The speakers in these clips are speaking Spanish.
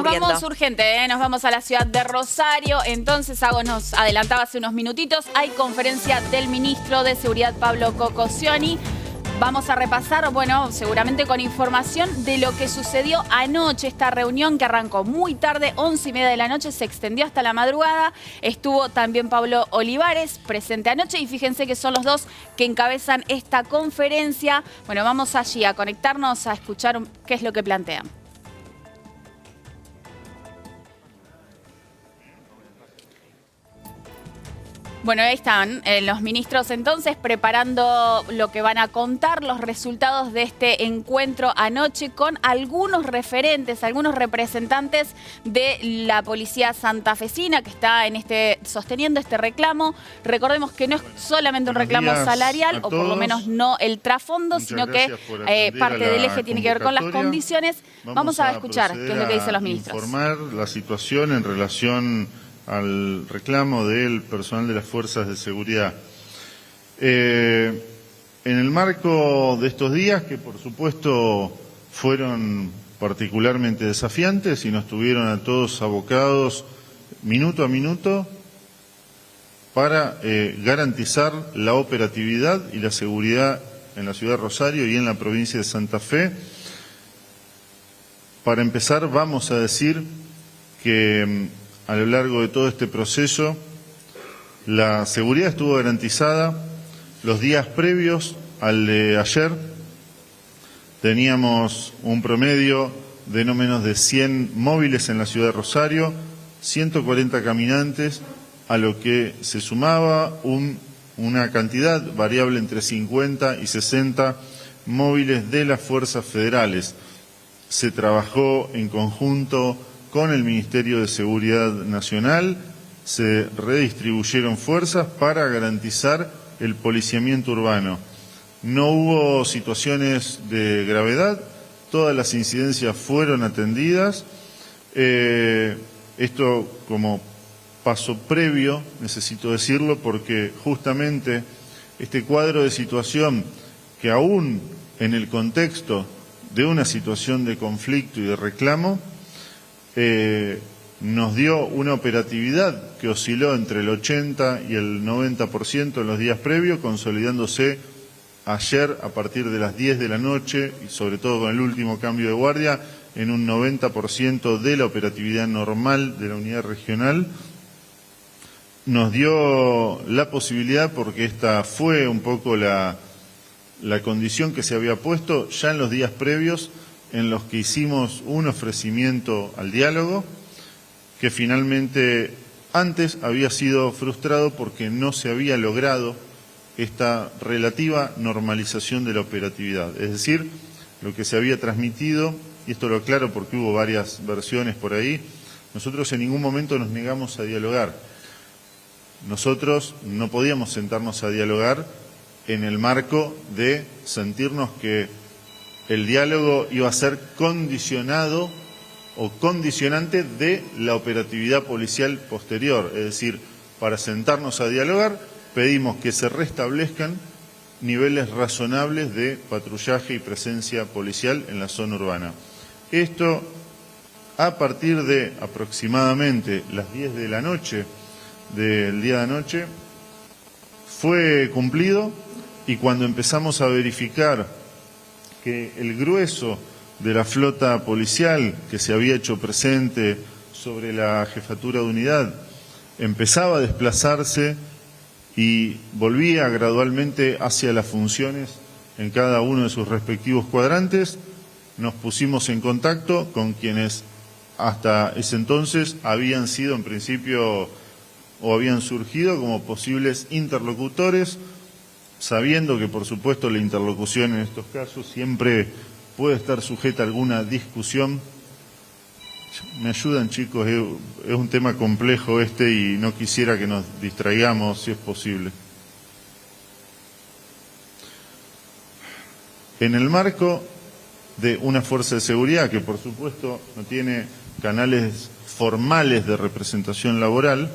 ocurriendo. Nos vamos urgente, nos vamos a la ciudad de Rosario. Entonces, Ago nos adelantaba hace unos minutitos, hay conferencia del ministro de Seguridad, Pablo Cocosioni. Vamos a repasar, bueno, seguramente con información de lo que sucedió anoche. Esta reunión que arrancó muy tarde, 11:30 de la noche, se extendió hasta la madrugada. Estuvo también Pablo Olivares presente anoche y fíjense que son los dos que encabezan esta conferencia. Bueno, vamos allí a conectarnos, a escuchar qué es lo que plantean. Bueno, ahí están los ministros entonces preparando lo que van a contar, los resultados de este encuentro anoche con algunos referentes, algunos representantes de la policía santafesina que está sosteniendo este reclamo. Recordemos que no es solamente un reclamo salarial, o por lo menos no el trasfondo, sino que parte del eje tiene que ver con las condiciones. Vamos a escuchar qué es lo que dicen los ministros. Informar la situación en relación al reclamo del personal de las fuerzas de seguridad. En el marco de estos días, que por supuesto fueron particularmente desafiantes y nos tuvieron a todos abocados minuto a minuto para garantizar la operatividad y la seguridad en la ciudad de Rosario y en la provincia de Santa Fe. Para empezar, vamos a decir que a lo largo de todo este proceso, la seguridad estuvo garantizada. Los días previos al de ayer teníamos un promedio de no menos de 100 móviles en la ciudad de Rosario, 140 caminantes, a lo que se sumaba una cantidad variable entre 50 y 60 móviles de las fuerzas federales. Se trabajó en conjunto con el Ministerio de Seguridad Nacional, se redistribuyeron fuerzas para garantizar el policiamiento urbano. No hubo situaciones de gravedad, todas las incidencias fueron atendidas. Esto como paso previo, necesito decirlo, porque justamente este cuadro de situación que aún en el contexto de una situación de conflicto y de reclamo, nos dio una operatividad que osciló entre el 80 y el 90% en los días previos, consolidándose ayer a partir de las 10 de la noche y sobre todo con el último cambio de guardia en un 90% de la operatividad normal de la unidad regional. Nos dio la posibilidad, porque esta fue un poco la condición que se había puesto ya en los días previos, en los que hicimos un ofrecimiento al diálogo, que finalmente antes había sido frustrado porque no se había logrado esta relativa normalización de la operatividad. Es decir, lo que se había transmitido, y esto lo aclaro porque hubo varias versiones por ahí, nosotros en ningún momento nos negamos a dialogar. Nosotros no podíamos sentarnos a dialogar en el marco de sentirnos que el diálogo iba a ser condicionado o condicionante de la operatividad policial posterior. Es decir, para sentarnos a dialogar pedimos que se restablezcan niveles razonables de patrullaje y presencia policial en la zona urbana. Esto, a partir de aproximadamente las 10 de la noche del día de anoche, fue cumplido, y cuando empezamos a verificar que el grueso de la flota policial que se había hecho presente sobre la jefatura de unidad empezaba a desplazarse y volvía gradualmente hacia las funciones en cada uno de sus respectivos cuadrantes, nos pusimos en contacto con quienes hasta ese entonces habían sido en principio o habían surgido como posibles interlocutores, sabiendo que por supuesto la interlocución en estos casos siempre puede estar sujeta a alguna discusión. Me ayudan, chicos, es un tema complejo y no quisiera que nos distraigamos si es posible. En el marco de una fuerza de seguridad que por supuesto no tiene canales formales de representación laboral,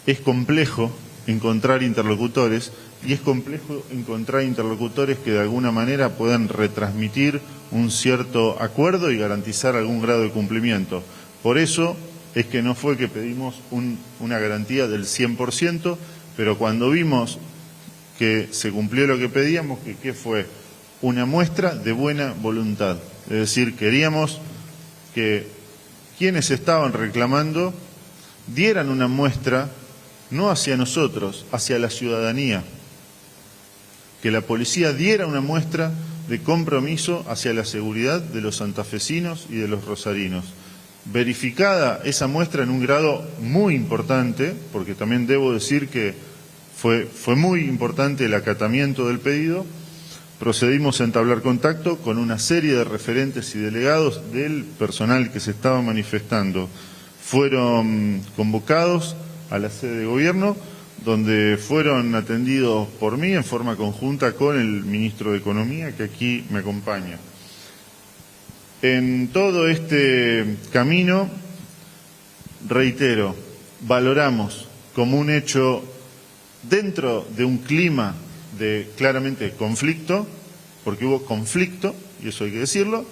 es complejo encontrar interlocutores, y es complejo encontrar interlocutores que de alguna manera puedan retransmitir un cierto acuerdo y garantizar algún grado de cumplimiento. Por eso es que no fue que pedimos una garantía del 100%, pero cuando vimos que se cumplió lo que pedíamos, que fue una muestra de buena voluntad. Es decir, queríamos que quienes estaban reclamando dieran una muestra, no hacia nosotros, hacia la ciudadanía. Que la policía diera una muestra de compromiso hacia la seguridad de los santafesinos y de los rosarinos. Verificada esa muestra en un grado muy importante, porque también debo decir que fue muy importante el acatamiento del pedido, procedimos a entablar contacto con una serie de referentes y delegados del personal que se estaba manifestando. Fueron convocados a la sede de gobierno, donde fueron atendidos por mí en forma conjunta con el ministro de Economía, que aquí me acompaña. En todo este camino, reitero, valoramos como un hecho dentro de un clima de claramente conflicto, porque hubo conflicto, y eso hay que decirlo,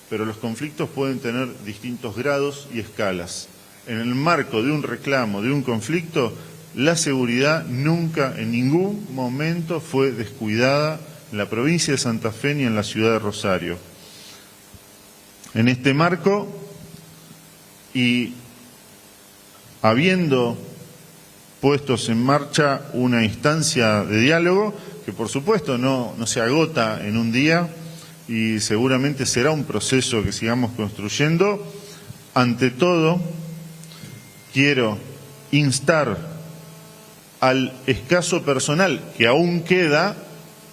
pero los conflictos pueden tener distintos grados y escalas. En el marco de un reclamo, de un conflicto, la seguridad nunca, en ningún momento, fue descuidada en la provincia de Santa Fe ni en la ciudad de Rosario. En este marco, y habiendo puestos en marcha una instancia de diálogo, que por supuesto no se agota en un día y seguramente será un proceso que sigamos construyendo, ante todo quiero instar al escaso personal que aún queda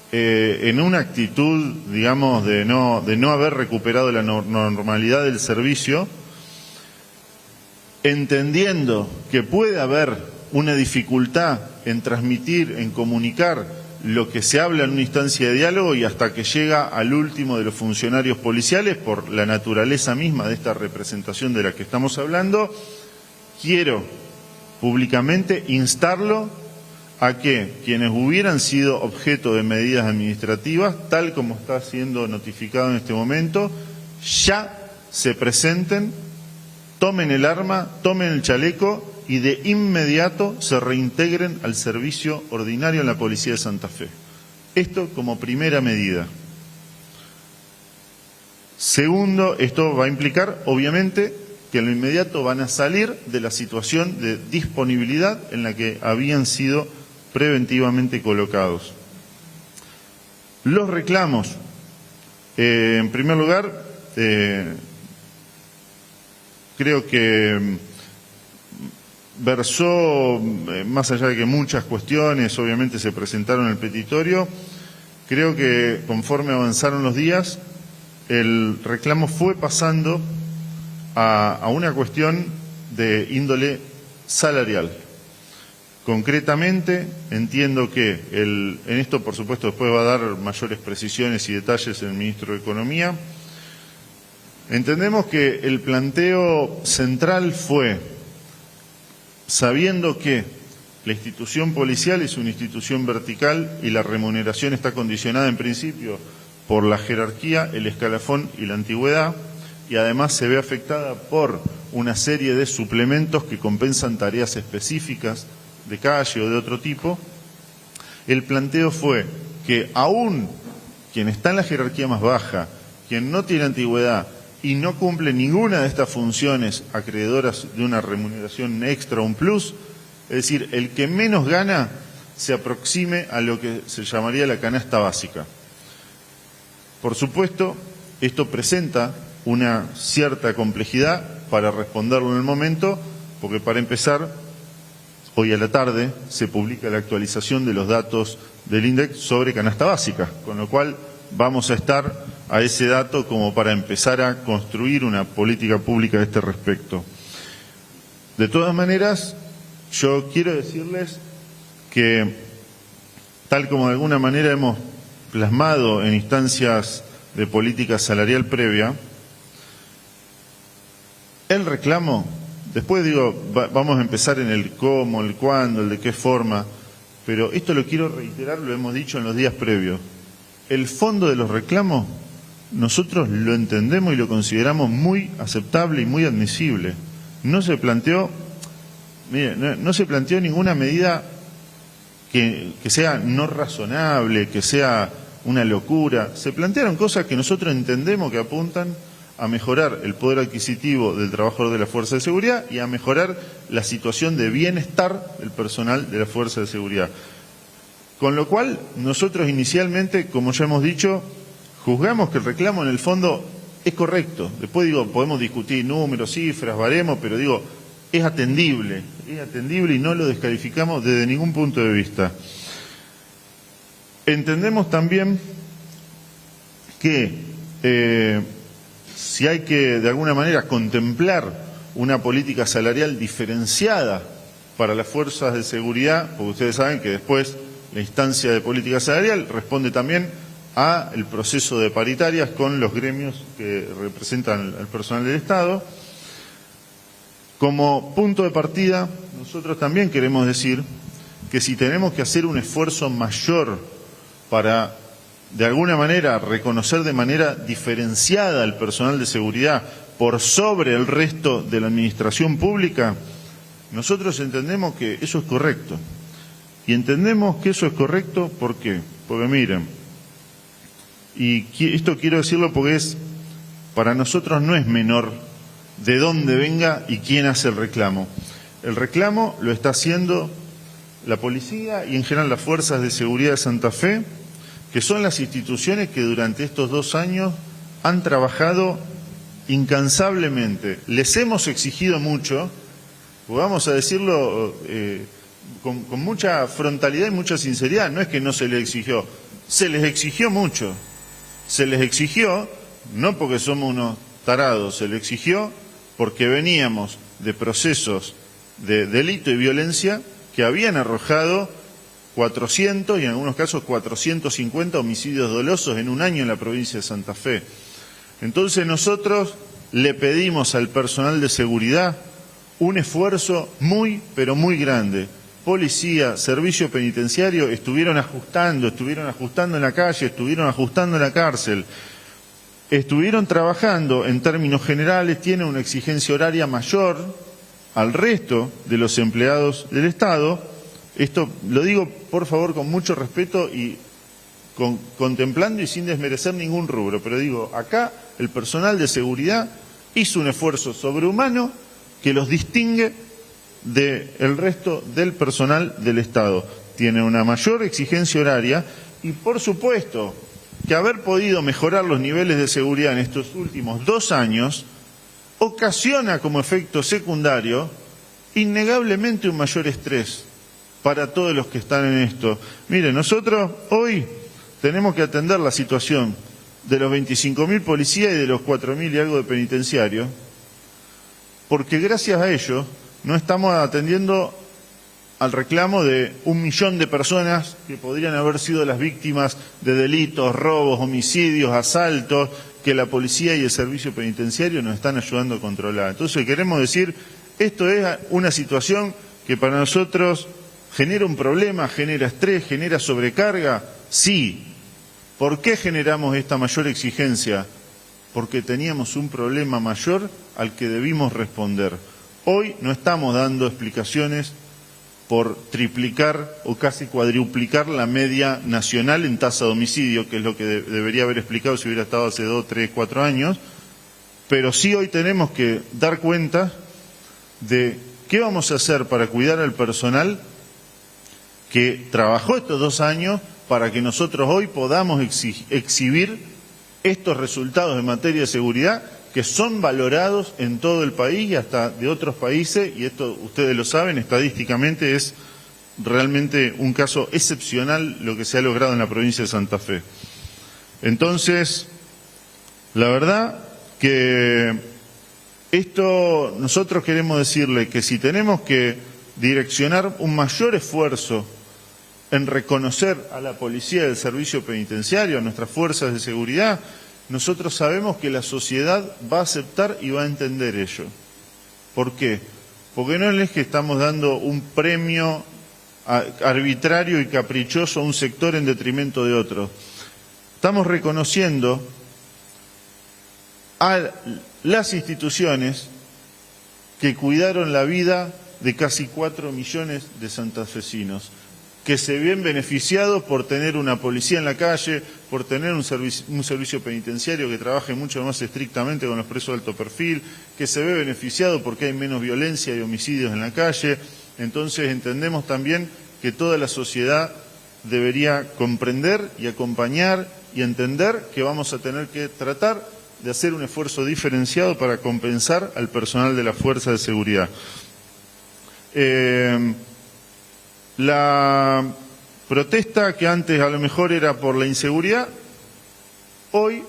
en una actitud, digamos, de no haber recuperado la normalidad del servicio, entendiendo que puede haber una dificultad en transmitir, en comunicar lo que se habla en una instancia de diálogo y hasta que llega al último de los funcionarios policiales por la naturaleza misma de esta representación de la que estamos hablando, quiero públicamente instarlo a que quienes hubieran sido objeto de medidas administrativas, tal como está siendo notificado en este momento, ya se presenten, tomen el arma, tomen el chaleco y de inmediato se reintegren al servicio ordinario en la Policía de Santa Fe. Esto como primera medida. Segundo, esto va a implicar, obviamente, que en lo inmediato van a salir de la situación de disponibilidad en la que habían sido preventivamente colocados. Los reclamos, en primer lugar, creo que versó, más allá de que muchas cuestiones obviamente se presentaron en el petitorio, creo que conforme avanzaron los días, el reclamo fue pasando a una cuestión de índole salarial. Concretamente, entiendo que en esto, por supuesto, después va a dar mayores precisiones y detalles el ministro de Economía. Entendemos que el planteo central fue, sabiendo que la institución policial es una institución vertical y la remuneración está condicionada en principio por la jerarquía, el escalafón y la antigüedad, y además se ve afectada por una serie de suplementos que compensan tareas específicas de calle o de otro tipo, el planteo fue que aún quien está en la jerarquía más baja, quien no tiene antigüedad y no cumple ninguna de estas funciones acreedoras de una remuneración extra o un plus, es decir, el que menos gana se aproxime a lo que se llamaría la canasta básica. Por supuesto, esto presenta una cierta complejidad para responderlo en el momento, porque para empezar, hoy a la tarde se publica la actualización de los datos del INDEC sobre canasta básica, con lo cual vamos a estar a ese dato como para empezar a construir una política pública a este respecto. De todas maneras, yo quiero decirles que, tal como de alguna manera hemos plasmado en instancias de política salarial previa, el reclamo, después vamos a empezar en el cómo, el cuándo, el de qué forma, pero esto lo quiero reiterar, lo hemos dicho en los días previos. El fondo de los reclamos nosotros lo entendemos y lo consideramos muy aceptable y muy admisible. No se planteó, mire, no se planteó ninguna medida que sea no razonable, que sea una locura. Se plantearon cosas que nosotros entendemos que apuntan a mejorar el poder adquisitivo del trabajador de la Fuerza de Seguridad y a mejorar la situación de bienestar del personal de la Fuerza de Seguridad. Con lo cual, nosotros inicialmente, como ya hemos dicho, juzgamos que el reclamo en el fondo es correcto. Después podemos discutir números, cifras, baremos, pero es atendible y no lo descalificamos desde ningún punto de vista. Entendemos también que si hay que de alguna manera contemplar una política salarial diferenciada para las fuerzas de seguridad, porque ustedes saben que después la instancia de política salarial responde también a el proceso de paritarias con los gremios que representan al personal del Estado. Como punto de partida, nosotros también queremos decir que si tenemos que hacer un esfuerzo mayor para, de alguna manera, reconocer de manera diferenciada al personal de seguridad por sobre el resto de la administración pública, nosotros entendemos que eso es correcto. Y entendemos que eso es correcto, ¿por qué? Porque miren, y esto quiero decirlo porque para nosotros no es menor de dónde venga y quién hace el reclamo. El reclamo lo está haciendo la policía y en general las fuerzas de seguridad de Santa Fe, que son las instituciones que durante estos 2 años han trabajado incansablemente. Les hemos exigido mucho, vamos a decirlo con mucha frontalidad y mucha sinceridad, no es que no se les exigió, se les exigió mucho. Se les exigió, no porque somos unos tarados, se les exigió porque veníamos de procesos de delito y violencia que habían arrojado 400 y en algunos casos 450 homicidios dolosos en un año en la provincia de Santa Fe. Entonces nosotros le pedimos al personal de seguridad un esfuerzo muy, pero muy grande. Policía, servicio penitenciario, estuvieron ajustando en la calle, estuvieron ajustando en la cárcel, estuvieron trabajando en términos generales, tienen una exigencia horaria mayor al resto de los empleados del Estado. Esto lo digo, por favor, con mucho respeto y contemplando y sin desmerecer ningún rubro, pero digo, acá el personal de seguridad hizo un esfuerzo sobrehumano que los distingue del resto del personal del Estado. Tiene una mayor exigencia horaria y, por supuesto, que haber podido mejorar los niveles de seguridad en estos últimos 2 años ocasiona como efecto secundario innegablemente un mayor estrés para todos los que están en esto. Mire, nosotros hoy tenemos que atender la situación de los 25.000 policías y de los 4.000 y algo de penitenciarios, porque gracias a ellos no estamos atendiendo al reclamo de 1 millón de personas que podrían haber sido las víctimas de delitos, robos, homicidios, asaltos, que la policía y el servicio penitenciario nos están ayudando a controlar. Entonces queremos decir, esto es una situación que para nosotros genera un problema, genera estrés, genera sobrecarga. Sí. ¿Por qué generamos esta mayor exigencia? Porque teníamos un problema mayor al que debimos responder. Hoy no estamos dando explicaciones por triplicar o casi cuadruplicar la media nacional en tasa de homicidio, que es lo que debería haber explicado si hubiera estado hace 2, 3, 4 años, pero sí hoy tenemos que dar cuenta de qué vamos a hacer para cuidar al personal que trabajó estos 2 años para que nosotros hoy podamos exhibir estos resultados en materia de seguridad que son valorados en todo el país y hasta de otros países, y esto ustedes lo saben, estadísticamente es realmente un caso excepcional lo que se ha logrado en la provincia de Santa Fe. Entonces, la verdad que esto nosotros queremos decirle que si tenemos que direccionar un mayor esfuerzo en reconocer a la policía del servicio penitenciario, a nuestras fuerzas de seguridad, nosotros sabemos que la sociedad va a aceptar y va a entender ello. ¿Por qué? Porque no es que estamos dando un premio arbitrario y caprichoso a un sector en detrimento de otro. Estamos reconociendo a las instituciones que cuidaron la vida de casi 4 millones de santafesinos, que se ven beneficiados por tener una policía en la calle, por tener un servicio penitenciario que trabaje mucho más estrictamente con los presos de alto perfil, que se ve beneficiado porque hay menos violencia y homicidios en la calle. Entonces entendemos también que toda la sociedad debería comprender y acompañar y entender que vamos a tener que tratar de hacer un esfuerzo diferenciado para compensar al personal de la Fuerza de Seguridad. La protesta que antes a lo mejor era por la inseguridad, hoy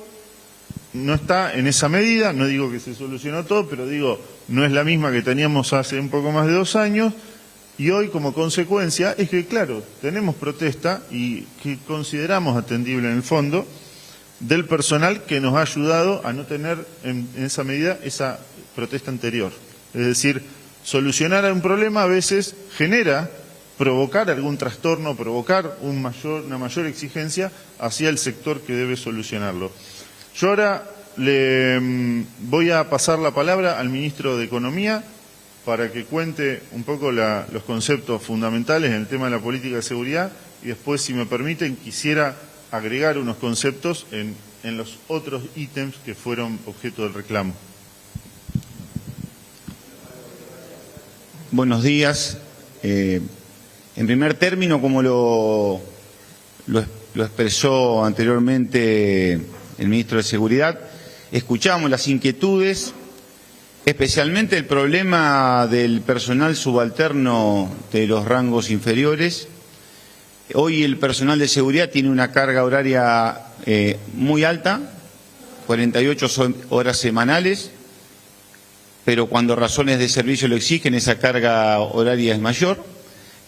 no está en esa medida. No digo que se solucionó todo, pero digo, no es la misma que teníamos hace un poco más de 2 años, y hoy como consecuencia es que, claro, tenemos protesta y que consideramos atendible en el fondo del personal que nos ha ayudado a no tener en esa medida esa protesta anterior. Es decir, solucionar un problema a veces genera provocar algún trastorno, provocar una mayor exigencia hacia el sector que debe solucionarlo. Yo ahora le voy a pasar la palabra al ministro de Economía para que cuente un poco los conceptos fundamentales en el tema de la política de seguridad, y después, si me permiten, quisiera agregar unos conceptos en los otros ítems que fueron objeto del reclamo. Buenos días. En primer término, como lo expresó anteriormente el ministro de Seguridad, escuchamos las inquietudes, especialmente el problema del personal subalterno de los rangos inferiores. Hoy el personal de seguridad tiene una carga horaria muy alta, 48 horas semanales, pero cuando razones de servicio lo exigen, esa carga horaria es mayor.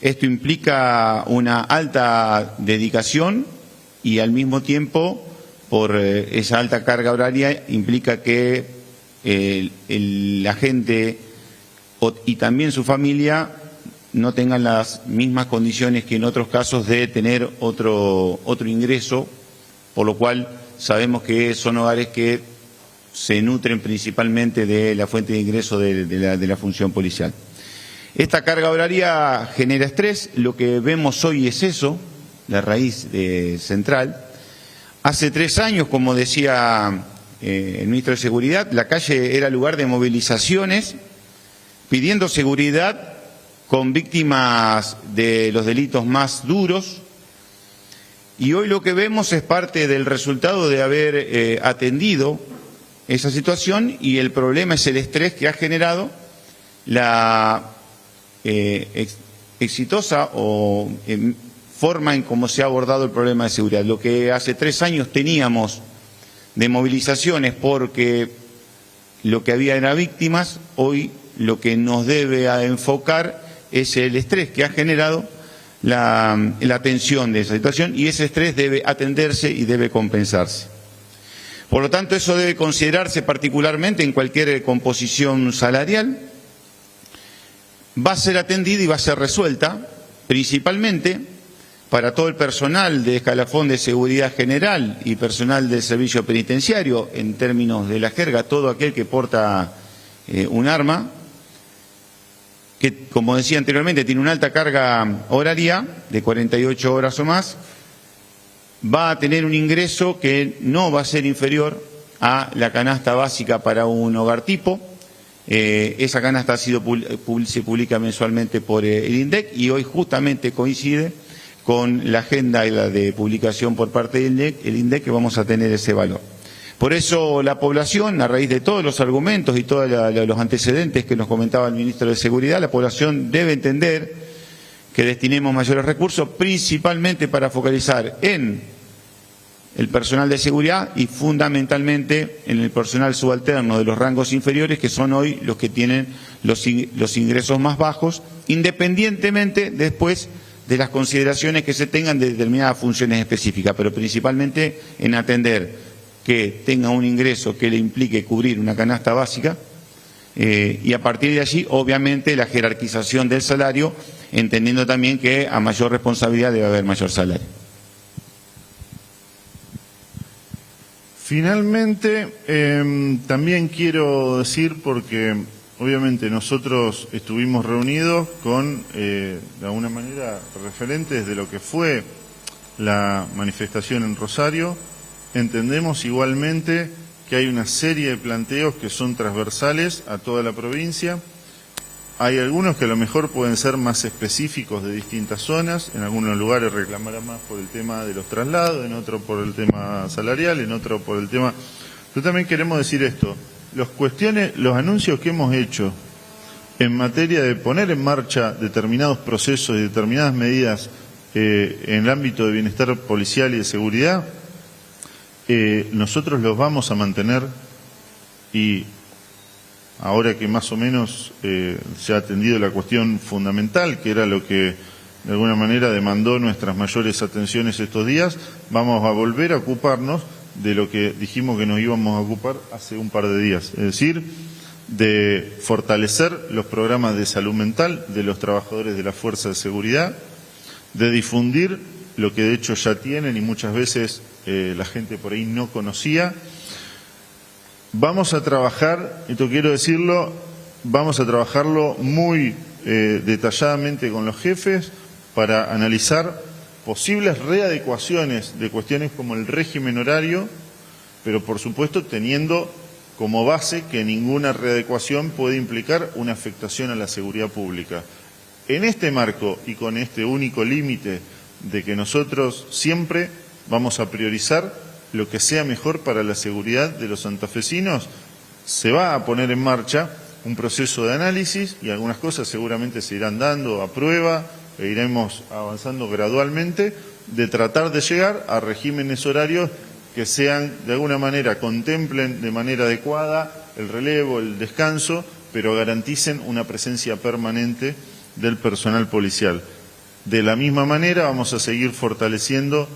Esto implica una alta dedicación y al mismo tiempo, por esa alta carga horaria, implica que la gente y también su familia no tengan las mismas condiciones que en otros casos de tener otro ingreso, por lo cual sabemos que son hogares que se nutren principalmente de la fuente de ingreso de la función policial. Esta carga horaria genera estrés. Lo que vemos hoy es eso, la raíz central. Hace 3 años, como decía el ministro de Seguridad, la calle era lugar de movilizaciones pidiendo seguridad con víctimas de los delitos más duros, y hoy lo que vemos es parte del resultado de haber atendido esa situación, y el problema es el estrés que ha generado la exitosa forma en cómo se ha abordado el problema de seguridad. Lo que hace 3 años teníamos de movilizaciones porque lo que había era víctimas, hoy lo que nos debe a enfocar es el estrés que ha generado la atención de esa situación, y ese estrés debe atenderse y debe compensarse. Por lo tanto, eso debe considerarse particularmente en cualquier composición salarial. Va a ser atendida y va a ser resuelta principalmente para todo el personal de escalafón de seguridad general y personal del servicio penitenciario, en términos de la jerga, todo aquel que porta un arma, que, como decía anteriormente, tiene una alta carga horaria de 48 horas o más, va a tener un ingreso que no va a ser inferior a la canasta básica para un hogar tipo. Esa canasta se publica mensualmente por el INDEC, y hoy justamente coincide con la agenda y la de publicación por parte del INDEC, que vamos a tener ese valor. Por eso la población, a raíz de todos los argumentos y todos los antecedentes que nos comentaba el ministro de Seguridad, la población debe entender que destinemos mayores recursos principalmente para focalizar en el personal de seguridad y fundamentalmente en el personal subalterno de los rangos inferiores, que son hoy los que tienen los ingresos más bajos, independientemente después de las consideraciones que se tengan de determinadas funciones específicas, pero principalmente en atender que tenga un ingreso que le implique cubrir una canasta básica, y a partir de allí, obviamente, la jerarquización del salario, entendiendo también que a mayor responsabilidad debe haber mayor salario. Finalmente, también quiero decir, porque obviamente nosotros estuvimos reunidos con, de alguna manera, referentes de lo que fue la manifestación en Rosario. Entendemos igualmente que hay una serie de planteos que son transversales a toda la provincia. Hay algunos que a lo mejor pueden ser más específicos de distintas zonas, en algunos lugares reclamarán más por el tema de los traslados, en otro por el tema salarial, en otro por el tema... Pero también queremos decir esto, los anuncios que hemos hecho en materia de poner en marcha determinados procesos y determinadas medidas en el ámbito de bienestar policial y de seguridad, nosotros los vamos a mantener, y ahora que más o menos se ha atendido la cuestión fundamental, que era lo que de alguna manera demandó nuestras mayores atenciones estos días, vamos a volver a ocuparnos de lo que dijimos que nos íbamos a ocupar hace un par de días, es decir, de fortalecer los programas de salud mental de los trabajadores de la Fuerza de Seguridad, de difundir lo que de hecho ya tienen y muchas veces la gente por ahí no conocía. Vamos a trabajar, esto quiero decirlo, vamos a trabajarlo muy detalladamente con los jefes para analizar posibles readecuaciones de cuestiones como el régimen horario, pero por supuesto teniendo como base que ninguna readecuación puede implicar una afectación a la seguridad pública. En este marco y con este único límite de que nosotros siempre vamos a priorizar lo que sea mejor para la seguridad de los santafesinos, se va a poner en marcha un proceso de análisis y algunas cosas seguramente se irán dando a prueba e iremos avanzando gradualmente, de tratar de llegar a regímenes horarios que sean, de alguna manera, contemplen de manera adecuada el relevo, el descanso, pero garanticen una presencia permanente del personal policial. De la misma manera vamos a seguir fortaleciendo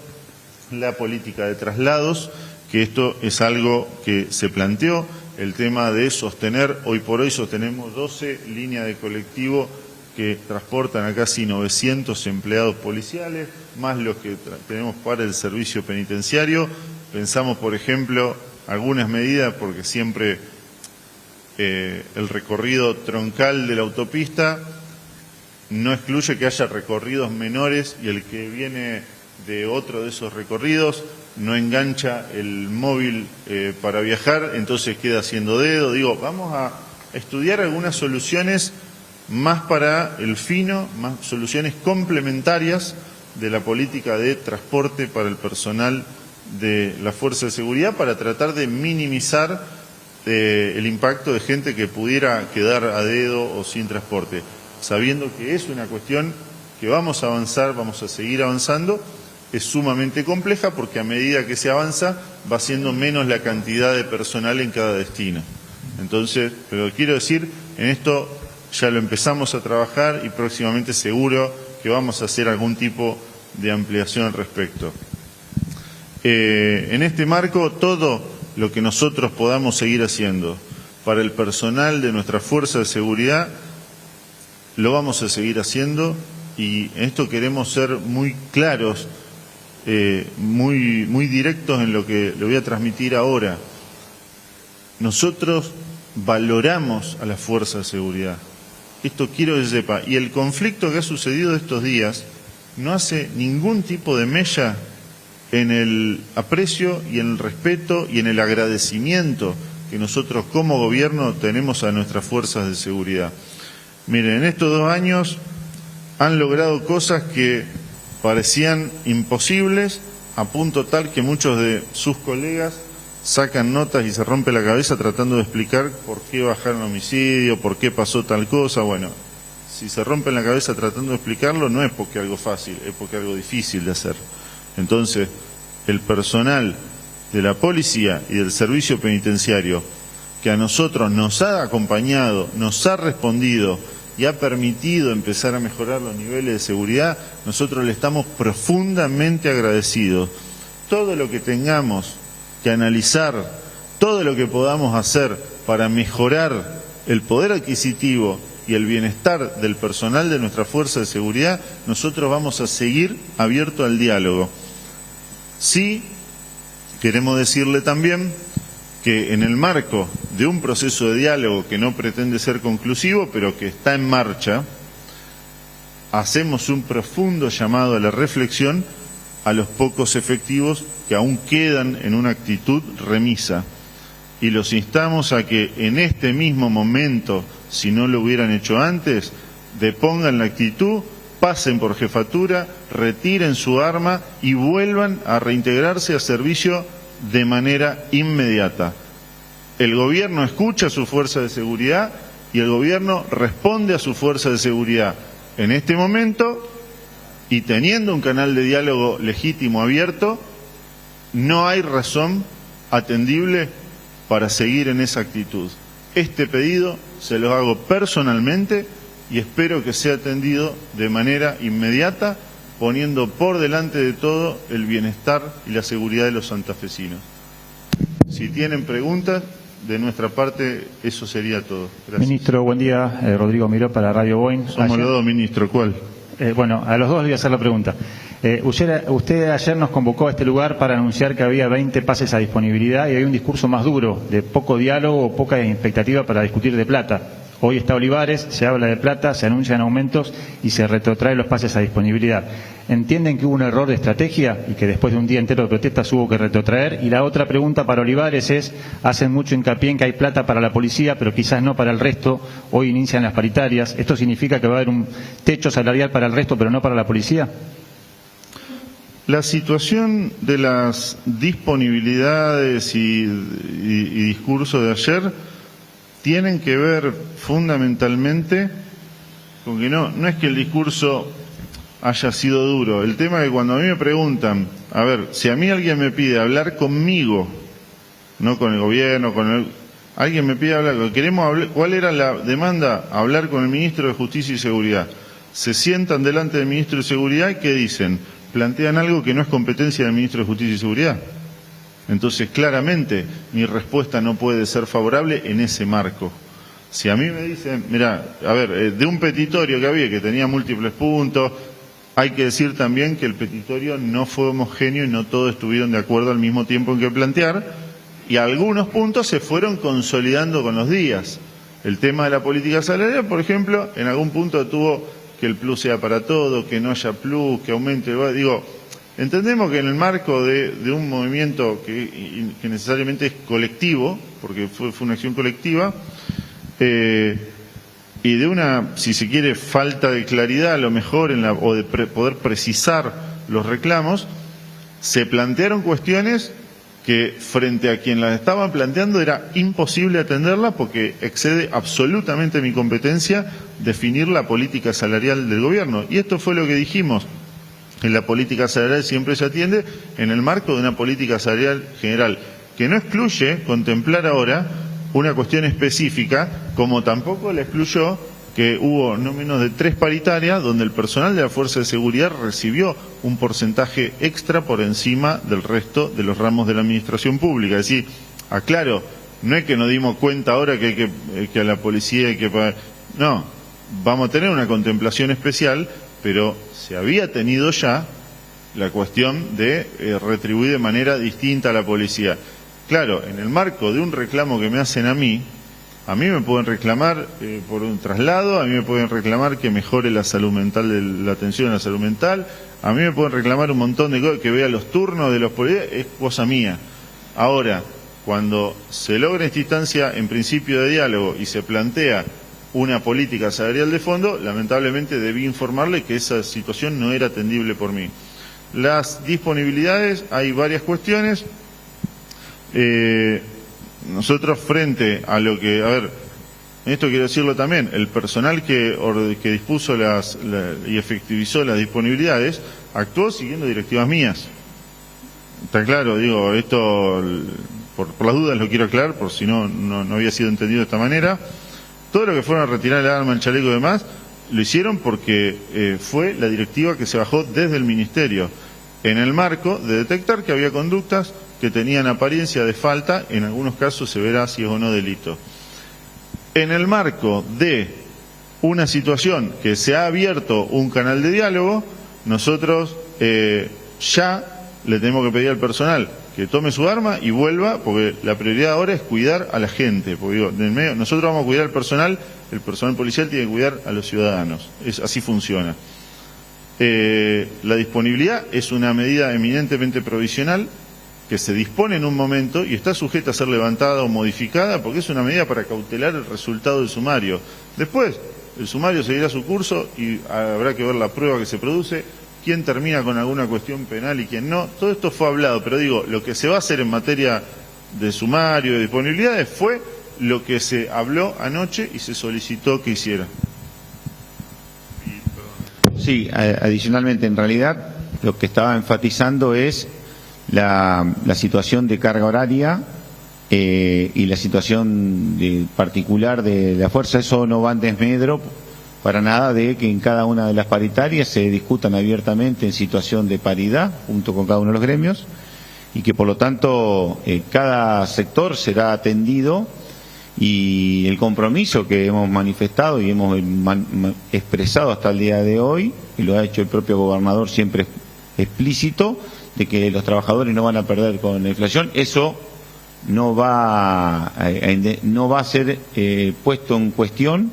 la política de traslados, que esto es algo que se planteó, el tema de sostener, hoy por hoy sostenemos 12 líneas de colectivo que transportan a casi 900 empleados policiales, más los que tenemos para el servicio penitenciario. Pensamos, por ejemplo, algunas medidas, porque siempre el recorrido troncal de la autopista no excluye que haya recorridos menores y el que viene de otro de esos recorridos no engancha el móvil para viajar, entonces queda haciendo dedo. Digo, vamos a estudiar algunas soluciones más para el fino, más soluciones complementarias de la política de transporte para el personal de la Fuerza de Seguridad, para tratar de minimizar el impacto de gente que pudiera quedar a dedo o sin transporte, sabiendo que es una cuestión que vamos a avanzar, vamos a seguir avanzando. Es sumamente compleja porque a medida que se avanza va siendo menos la cantidad de personal en cada destino. Entonces, pero quiero decir, en esto ya lo empezamos a trabajar y próximamente seguro que vamos a hacer algún tipo de ampliación al respecto. En este marco, todo lo que nosotros podamos seguir haciendo para el personal de nuestra Fuerza de Seguridad, lo vamos a seguir haciendo, y en esto queremos ser muy claros, muy directos en lo que le voy a transmitir ahora. Nosotros valoramos a la Fuerza de Seguridad. Esto quiero que se sepa. Y el conflicto que ha sucedido estos días no hace ningún tipo de mella en el aprecio y en el respeto y en el agradecimiento que nosotros como gobierno tenemos a nuestras fuerzas de seguridad. Miren, en estos 2 años han logrado cosas que parecían imposibles, a punto tal que muchos de sus colegas sacan notas y se rompe la cabeza tratando de explicar por qué bajaron homicidio, por qué pasó tal cosa. Bueno, si se rompen la cabeza tratando de explicarlo, no es porque algo fácil, es porque algo difícil de hacer. Entonces, el personal de la policía y del servicio penitenciario, que a nosotros nos ha acompañado, nos ha respondido y ha permitido empezar a mejorar los niveles de seguridad, nosotros le estamos profundamente agradecidos. Todo lo que tengamos que analizar, todo lo que podamos hacer para mejorar el poder adquisitivo y el bienestar del personal de nuestra Fuerza de Seguridad, nosotros vamos a seguir abiertos al diálogo. Sí, queremos decirle también que en el marco de un proceso de diálogo que no pretende ser conclusivo, pero que está en marcha, hacemos un profundo llamado a la reflexión a los pocos efectivos que aún quedan en una actitud remisa. Y los instamos a que en este mismo momento, si no lo hubieran hecho antes, depongan la actitud, pasen por jefatura, retiren su arma y vuelvan a reintegrarse a servicio de manera inmediata. El gobierno escucha a su fuerza de seguridad y el gobierno responde a su fuerza de seguridad. En este momento, y teniendo un canal de diálogo legítimo abierto, no hay razón atendible para seguir en esa actitud. Este pedido se lo hago personalmente y espero que sea atendido de manera inmediata, poniendo por delante de todo el bienestar y la seguridad de los santafesinos. Si tienen preguntas, de nuestra parte eso sería todo. Gracias. Ministro, buen día. Rodrigo Miró para Radio Boeing. Somos los dos, ministro. ¿Cuál? Bueno, a los dos les voy a hacer la pregunta. Usted ayer nos convocó a este lugar para anunciar que había 20 pases a disponibilidad y había un discurso más duro, de poco diálogo, poca expectativa para discutir de plata. Hoy está Olivares, se habla de plata, se anuncian aumentos y se retrotraen los pases a disponibilidad. ¿Entienden que hubo un error de estrategia y que después de un día entero de protestas hubo que retrotraer? Y la otra pregunta para Olivares es, hacen mucho hincapié en que hay plata para la policía, pero quizás no para el resto. Hoy inician las paritarias. ¿Esto significa que va a haber un techo salarial para el resto, pero no para la policía? La situación de las disponibilidades y discursos de ayer tienen que ver fundamentalmente con que no es que el discurso haya sido duro. El tema es que cuando a mí me preguntan, a ver, si a mí alguien me pide hablar conmigo, no con el gobierno, alguien me pide hablar, queremos hablar, ¿cuál era la demanda? Hablar con el ministro de Justicia y Seguridad. Se sientan delante del ministro de Seguridad y ¿qué dicen? Plantean algo que no es competencia del ministro de Justicia y Seguridad. Entonces, claramente, mi respuesta no puede ser favorable en ese marco. Si a mí me dicen, mira, a ver, de un petitorio que había, que tenía múltiples puntos, hay que decir también que el petitorio no fue homogéneo y no todos estuvieron de acuerdo al mismo tiempo en que plantear, y algunos puntos se fueron consolidando con los días. El tema de la política salarial, por ejemplo, en algún punto tuvo que el plus sea para todo, que no haya plus, que aumente el... Digo, entendemos que en el marco de un movimiento que necesariamente es colectivo, porque fue una acción colectiva, y de una, si se quiere, falta de claridad a lo mejor o de poder precisar los reclamos, se plantearon cuestiones que frente a quien las estaban planteando era imposible atenderla porque excede absolutamente mi competencia definir la política salarial del gobierno. Y esto fue lo que dijimos. En la política salarial siempre se atiende en el marco de una política salarial general, que no excluye contemplar ahora una cuestión específica, como tampoco la excluyó que hubo no menos de 3 paritarias donde el personal de la Fuerza de Seguridad recibió un porcentaje extra por encima del resto de los ramos de la administración pública. Es decir, aclaro, no es que nos dimos cuenta ahora que hay que a la policía hay que pagar. No, vamos a tener una contemplación especial, pero se había tenido ya la cuestión de retribuir de manera distinta a la policía. Claro, en el marco de un reclamo que me hacen a mí me pueden reclamar por un traslado, a mí me pueden reclamar que mejore la salud mental, la atención a la salud mental, a mí me pueden reclamar un montón de cosas, que vea los turnos de los policías, es cosa mía. Ahora, cuando se logra esta instancia en principio de diálogo y se plantea una política salarial de fondo, lamentablemente debí informarle que esa situación no era atendible por mí. Las disponibilidades, hay varias cuestiones. Nosotros frente a lo que, a ver, esto quiero decirlo también, el personal que dispuso y efectivizó las disponibilidades actuó siguiendo directivas mías. Está claro, digo, esto por las dudas lo quiero aclarar, por si no había sido entendido de esta manera. Todo lo que fueron a retirar el arma, el chaleco y demás, lo hicieron porque fue la directiva que se bajó desde el Ministerio, en el marco de detectar que había conductas que tenían apariencia de falta, en algunos casos se verá si es o no delito. En el marco de una situación que se ha abierto un canal de diálogo, nosotros ya le tenemos que pedir al personal que tome su arma y vuelva, porque la prioridad ahora es cuidar a la gente. Porque digo, en medio, nosotros vamos a cuidar al personal, el personal policial tiene que cuidar a los ciudadanos. Así funciona. La disponibilidad es una medida eminentemente provisional que se dispone en un momento y está sujeta a ser levantada o modificada porque es una medida para cautelar el resultado del sumario. Después, el sumario seguirá su curso y habrá que ver la prueba que se produce, quién termina con alguna cuestión penal y quién no. Todo esto fue hablado, pero digo, lo que se va a hacer en materia de sumario, de disponibilidades, fue lo que se habló anoche y se solicitó que hiciera. Sí, adicionalmente, en realidad, lo que estaba enfatizando es la situación de carga horaria y la situación particular de la fuerza. Eso no va en desmedro para nada de que en cada una de las paritarias se discutan abiertamente en situación de paridad junto con cada uno de los gremios y que por lo tanto cada sector será atendido, y el compromiso que hemos manifestado y hemos expresado hasta el día de hoy, y lo ha hecho el propio gobernador siempre explícito, de que los trabajadores no van a perder con la inflación. Eso no va a ser puesto en cuestión,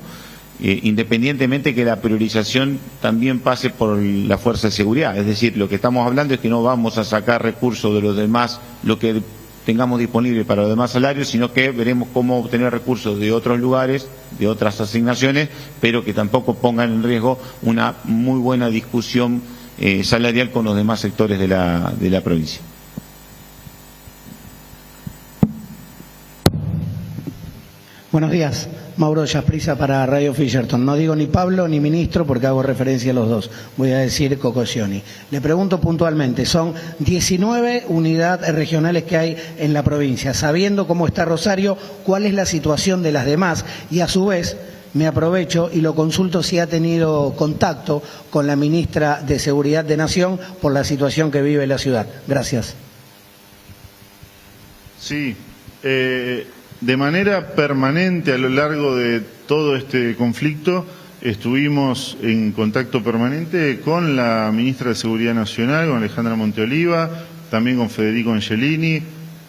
independientemente que la priorización también pase por la fuerza de seguridad. Es decir, lo que estamos hablando es que no vamos a sacar recursos de los demás, lo que tengamos disponible para los demás salarios, sino que veremos cómo obtener recursos de otros lugares, de otras asignaciones, pero que tampoco pongan en riesgo una muy buena discusión salarial con los demás sectores de la provincia. Buenos días, Mauro Yasprisa para Radio Fisherton. No digo ni Pablo ni ministro porque hago referencia a los dos. Voy a decir Cocosioni. Le pregunto puntualmente, son 19 unidades regionales que hay en la provincia. Sabiendo cómo está Rosario, ¿cuál es la situación de las demás? Y a su vez, me aprovecho y lo consulto si ha tenido contacto con la ministra de Seguridad de Nación por la situación que vive la ciudad. Gracias. Sí. De manera permanente a lo largo de todo este conflicto estuvimos en contacto permanente con la ministra de Seguridad Nacional, con Alejandra Monteoliva, también con Federico Angelini.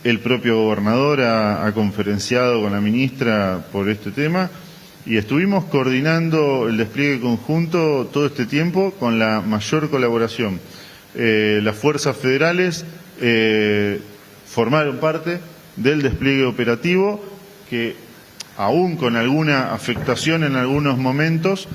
El propio gobernador ha conferenciado con la ministra por este tema y estuvimos coordinando el despliegue conjunto todo este tiempo con la mayor colaboración. Las fuerzas federales formaron parte del despliegue operativo, que aún con alguna afectación en algunos momentos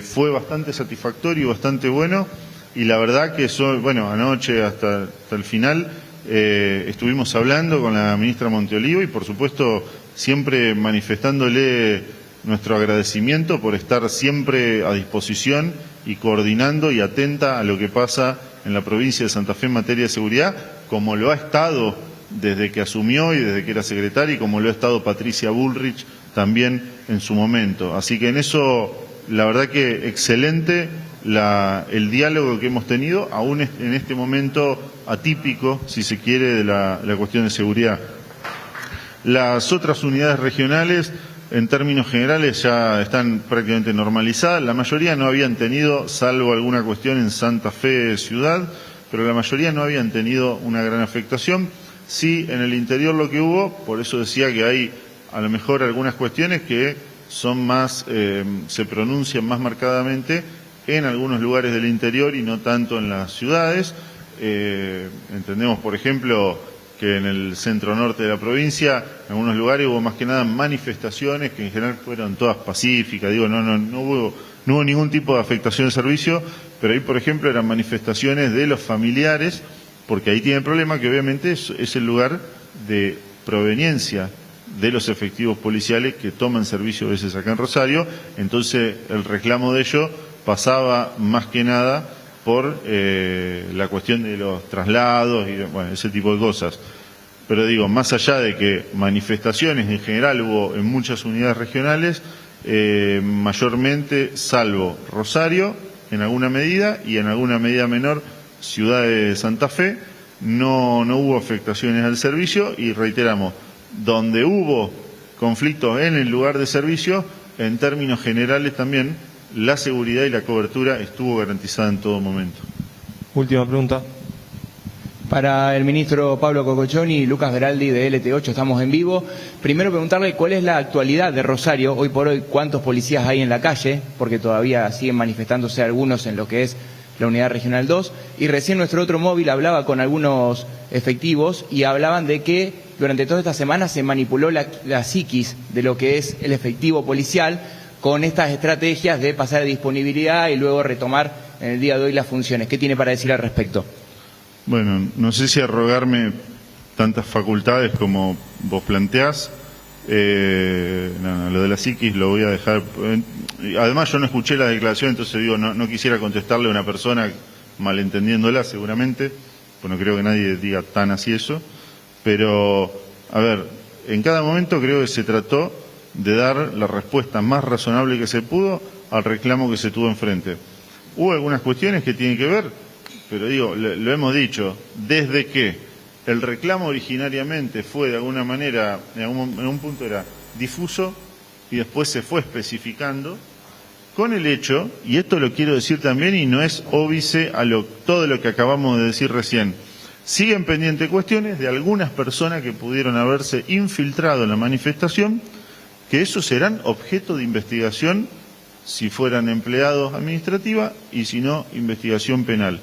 fue bastante satisfactorio y bastante bueno, y la verdad que anoche hasta el final estuvimos hablando con la ministra Monteoliva y por supuesto siempre manifestándole nuestro agradecimiento por estar siempre a disposición y coordinando y atenta a lo que pasa en la provincia de Santa Fe en materia de seguridad, como lo ha estado desde que asumió y desde que era secretaria, y como lo ha estado Patricia Bullrich también en su momento. Así que en eso, la verdad que excelente el diálogo que hemos tenido, aún en este momento atípico, si se quiere, de la cuestión de seguridad. Las otras unidades regionales, en términos generales, ya están prácticamente normalizadas. La mayoría no habían tenido, salvo alguna cuestión en Santa Fe ciudad, pero la mayoría no habían tenido una gran afectación. Sí, en el interior lo que hubo, por eso decía que hay a lo mejor algunas cuestiones que son más, se pronuncian más marcadamente en algunos lugares del interior y no tanto en las ciudades. Entendemos, por ejemplo, que en el centro norte de la provincia, en algunos lugares hubo más que nada manifestaciones que en general fueron todas pacíficas. Digo, no hubo ningún tipo de afectación de servicio, pero ahí, por ejemplo, eran manifestaciones de los familiares, porque ahí tiene el problema que obviamente es el lugar de proveniencia de los efectivos policiales que toman servicio a veces acá en Rosario. Entonces el reclamo de ellos pasaba más que nada por la cuestión de los traslados y ese tipo de cosas. Pero digo, más allá de que manifestaciones en general hubo en muchas unidades regionales, mayormente, salvo Rosario en alguna medida y en alguna medida menor Ciudad de Santa Fe, no hubo afectaciones al servicio, y reiteramos, donde hubo conflictos en el lugar de servicio, en términos generales también la seguridad y la cobertura estuvo garantizada en todo momento. Última pregunta. Para el ministro Pablo Cocochoni y Lucas Veraldi de LT8, estamos en vivo. Primero preguntarle cuál es la actualidad de Rosario, hoy por hoy, cuántos policías hay en la calle, porque todavía siguen manifestándose algunos en lo que es la Unidad Regional 2. Y recién nuestro otro móvil hablaba con algunos efectivos y hablaban de que durante toda esta semana se manipuló la psiquis de lo que es el efectivo policial con estas estrategias de pasar a disponibilidad y luego retomar en el día de hoy las funciones. ¿Qué tiene para decir al respecto? Bueno, no sé si arrogarme tantas facultades como vos planteás. No, lo de la psiquis lo voy a dejar. Además, yo no escuché la declaración, entonces digo, no quisiera contestarle a una persona malentendiéndola seguramente, pues no creo que nadie diga tan así eso. Pero, a ver, en cada momento creo que se trató de dar la respuesta más razonable que se pudo al reclamo que se tuvo enfrente. Hubo algunas cuestiones que tienen que ver, pero digo, lo hemos dicho, desde que el reclamo originariamente fue de alguna manera, en un punto era difuso y después se fue especificando, con el hecho, y esto lo quiero decir también y no es óbice a todo lo que acabamos de decir recién, siguen pendientes cuestiones de algunas personas que pudieron haberse infiltrado en la manifestación, que esos serán objeto de investigación si fueran empleados administrativa y si no, investigación penal.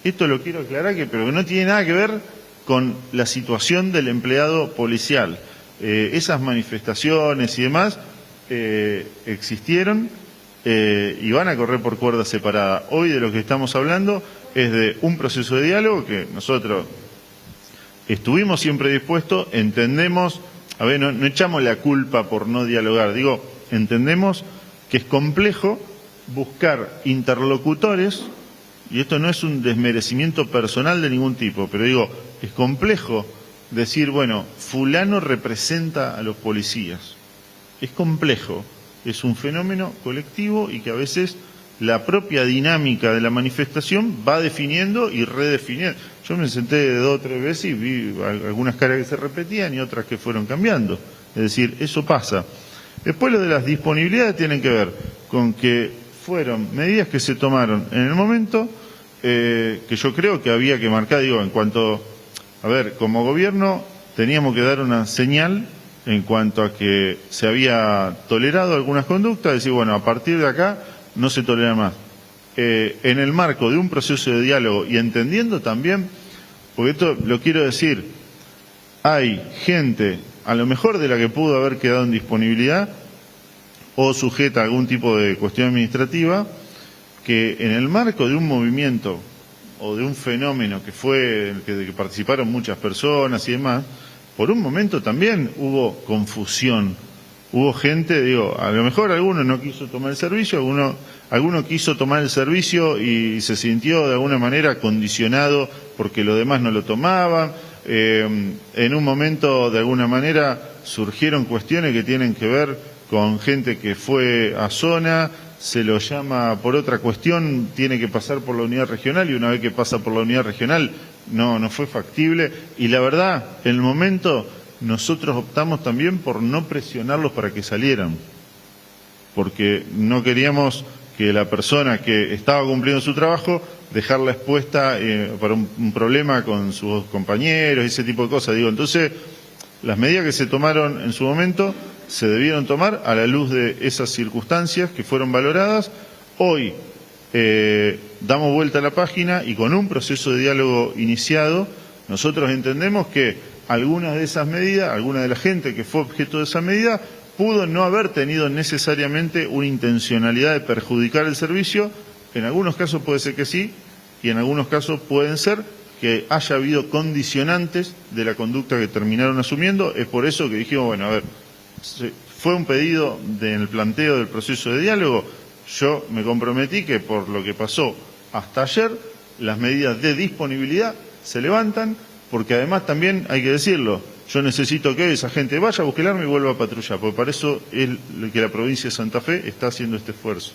Esto lo quiero aclarar, pero que no tiene nada que ver con la situación del empleado policial. Esas manifestaciones y demás existieron y van a correr por cuerda separada. Hoy de lo que estamos hablando es de un proceso de diálogo que nosotros estuvimos siempre dispuestos, entendemos, a ver, no echamos la culpa por no dialogar, digo, entendemos que es complejo buscar interlocutores, y esto no es un desmerecimiento personal de ningún tipo, pero digo, es complejo decir, bueno, fulano representa a los policías. Es complejo, es un fenómeno colectivo y que a veces la propia dinámica de la manifestación va definiendo y redefiniendo. Yo me senté 2 o 3 veces y vi algunas caras que se repetían y otras que fueron cambiando. Es decir, eso pasa. Después lo de las disponibilidades tienen que ver con que fueron medidas que se tomaron en el momento que yo creo que había que marcar, digo, en cuanto, a ver, como gobierno teníamos que dar una señal en cuanto a que se había tolerado algunas conductas, decir, bueno, a partir de acá no se tolera más. En el marco de un proceso de diálogo y entendiendo también, porque esto lo quiero decir, hay gente, a lo mejor de la que pudo haber quedado en disponibilidad o sujeta a algún tipo de cuestión administrativa, que en el marco de un movimiento o de un fenómeno que fue, que participaron muchas personas y demás, por un momento también hubo confusión. Hubo gente, digo, a lo mejor alguno no quiso tomar el servicio, alguno quiso tomar el servicio y se sintió de alguna manera condicionado porque los demás no lo tomaban. En un momento, de alguna manera, surgieron cuestiones que tienen que ver con gente que fue a zona, se lo llama por otra cuestión, tiene que pasar por la unidad regional y una vez que pasa por la unidad regional no fue factible. Y la verdad, en el momento nosotros optamos también por no presionarlos para que salieran, porque no queríamos que la persona que estaba cumpliendo su trabajo dejarla expuesta para un problema con sus compañeros, ese tipo de cosas. Digo, entonces, las medidas que se tomaron en su momento se debieron tomar a la luz de esas circunstancias que fueron valoradas. Hoy damos vuelta a la página y con un proceso de diálogo iniciado, nosotros entendemos que algunas de esas medidas, alguna de la gente que fue objeto de esa medida, pudo no haber tenido necesariamente una intencionalidad de perjudicar el servicio. En algunos casos puede ser que sí, y en algunos casos pueden ser que haya habido condicionantes de la conducta que terminaron asumiendo. Es por eso que dijimos, bueno, a ver, fue un pedido en el planteo del proceso de diálogo. Yo me comprometí que por lo que pasó hasta ayer, las medidas de disponibilidad se levantan, porque además también hay que decirlo, yo necesito que esa gente vaya a buscar el arma y vuelva a patrullar, porque para eso es lo que la provincia de Santa Fe está haciendo este esfuerzo.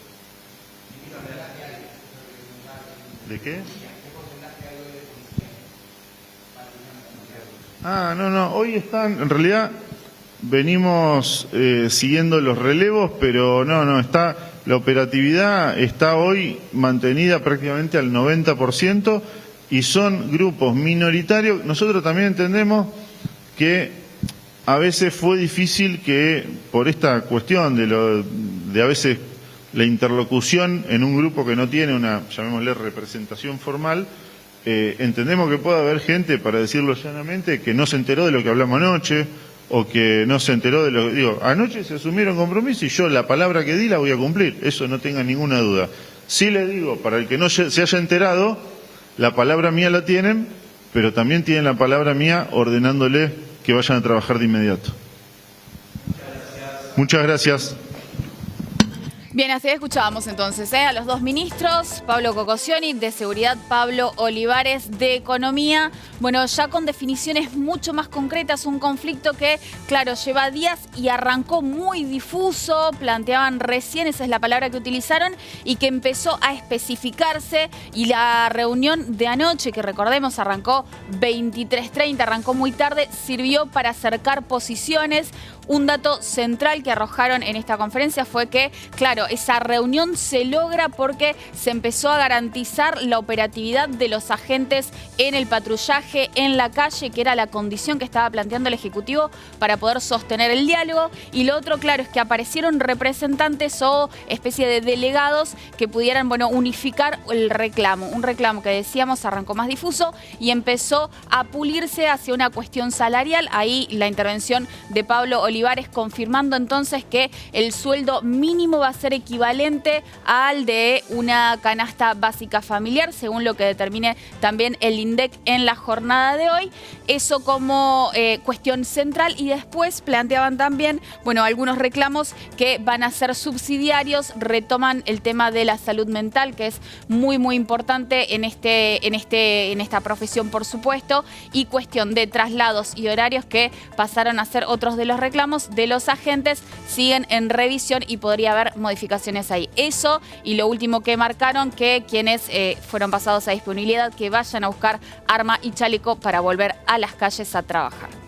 ¿De qué? No, hoy están, en realidad venimos siguiendo los relevos, pero está, la operatividad está hoy mantenida prácticamente al 90%, y son grupos minoritarios. Nosotros también entendemos que a veces fue difícil que, por esta cuestión de a veces la interlocución en un grupo que no tiene una, llamémosle, representación formal, entendemos que puede haber gente, para decirlo llanamente, que no se enteró de lo que hablamos anoche, o que no se enteró de lo que... Digo, anoche se asumieron compromisos y yo la palabra que di la voy a cumplir, eso no tenga ninguna duda. Sí le digo, para el que no se haya enterado, la palabra mía la tienen, pero también tienen la palabra mía ordenándole que vayan a trabajar de inmediato. Muchas gracias. Bien, así escuchábamos entonces a los dos ministros, Pablo Cococioni de Seguridad, Pablo Olivares de Economía. Bueno, ya con definiciones mucho más concretas, un conflicto que, claro, lleva días y arrancó muy difuso, planteaban recién, esa es la palabra que utilizaron, y que empezó a especificarse. Y la reunión de anoche, que recordemos arrancó 23:30, arrancó muy tarde, sirvió para acercar posiciones. Un dato central que arrojaron en esta conferencia fue que, claro, esa reunión se logra porque se empezó a garantizar la operatividad de los agentes en el patrullaje, en la calle, que era la condición que estaba planteando el Ejecutivo para poder sostener el diálogo. Y lo otro, claro, es que aparecieron representantes o especie de delegados que pudieran, bueno, unificar el reclamo. Un reclamo que decíamos arrancó más difuso y empezó a pulirse hacia una cuestión salarial. Ahí la intervención de Pablo Olivares confirmando entonces que el sueldo mínimo va a ser equivalente al de una canasta básica familiar, según lo que determine también el INDEC en la jornada de hoy. Eso como cuestión central, y después planteaban también, bueno, algunos reclamos que van a ser subsidiarios, retoman el tema de la salud mental, que es muy, muy importante en esta profesión, por supuesto, y cuestión de traslados y horarios que pasaron a ser otros de los reclamos de los agentes, siguen en revisión y podría haber modificaciones ahí. Eso, y lo último que marcaron, que quienes fueron pasados a disponibilidad, que vayan a buscar arma y chaleco para volver a las calles a trabajar.